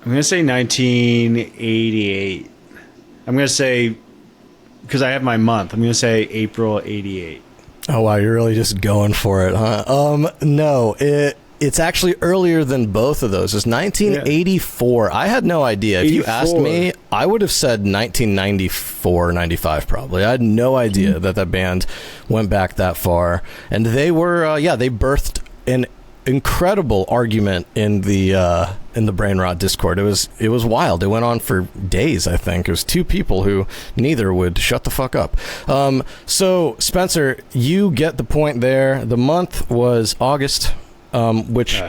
I'm going to say 1988. I'm going to say, because I have my month, I'm going to say April 88. Oh, wow, you're really just going for it, huh? No, it It's actually earlier than both of those. It's 1984. Yeah. I had no idea. 84. If you asked me, I would have said 1994, 95 probably. I had no idea that band went back that far. And they were, they birthed an incredible argument in the Brainrot Discord. It was wild. It went on for days, I think. It was two people who neither would shut the fuck up. So, Spencer, you get the point there. The month was August. Which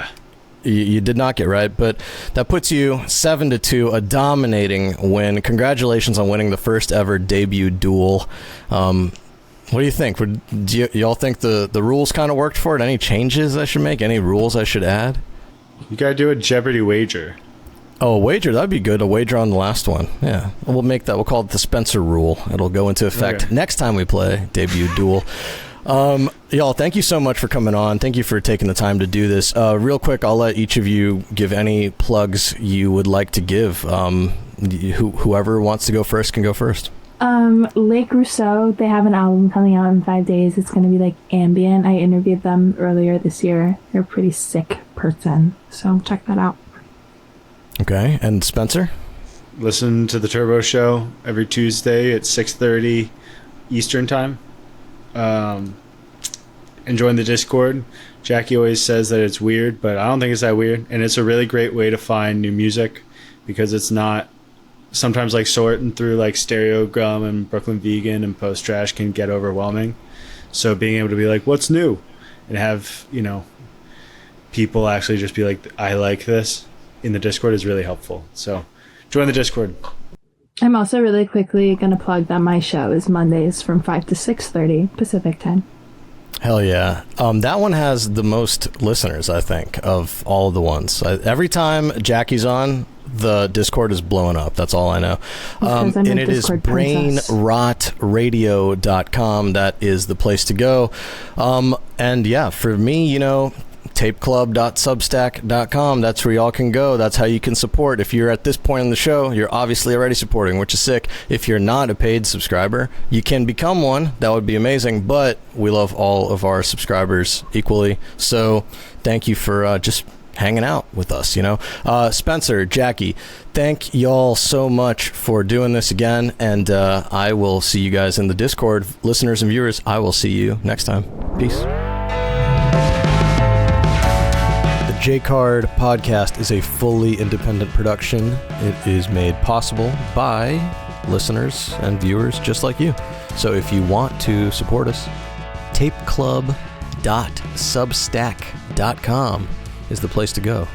you did not get right, but that puts you 7-2, a dominating win. Congratulations on winning the first ever debut Duel. What do you think? Do y'all think the rules kind of worked for it? Any changes I should make? Any rules I should add? You gotta do a Jeopardy wager. Oh, a wager? That'd be good. A wager on the last one. Yeah. We'll make that. We'll call it the Spencer rule. It'll go into effect next time we play debut Duel. Y'all, thank you so much for coming on. Thank you for taking the time to do this. Real quick, I'll let each of you give any plugs you would like to give. Whoever wants to go first can go first. Lake Rousseau, they have an album coming out in 5 days. It's going to be like ambient. I interviewed them earlier this year. They're a pretty sick person, so check that out. Okay, and Spencer? Listen to the Turbo Show every Tuesday at 6:30 Eastern Time. And join the Discord. Jackie always says that it's weird, but I don't think it's that weird, and it's a really great way to find new music because it's not sometimes like sorting through like Stereo Gum and Brooklyn Vegan and Post Trash can get overwhelming. So being able to be like, what's new, and have, you know, people actually just be like, I like this in the Discord is really helpful. So join the Discord. I'm also really quickly going to plug that my show is Mondays from 5 to 6:30 Pacific time. Hell yeah. That one has the most listeners, I think, of all of the ones. Every time Jackie's on, the Discord is blowing up. That's all I know. And it is brainrotradio.com. That is the place to go. And yeah, for me, you know, tapeclub.substack.com. That's where y'all can go. That's how you can support. If you're at this point in the show, you're obviously already supporting, which is sick. If you're not a paid subscriber, you can become one. That would be amazing. But we love all of our subscribers equally. So thank you for just hanging out with us, you know. Spencer, Jackie, thank y'all so much for doing this again. And I will see you guys in the Discord. Listeners and viewers, I will see you next time. Peace. J-Card podcast is a fully independent production. It is made possible by listeners and viewers just like you. So if you want to support us, tapeclub.substack.com is the place to go.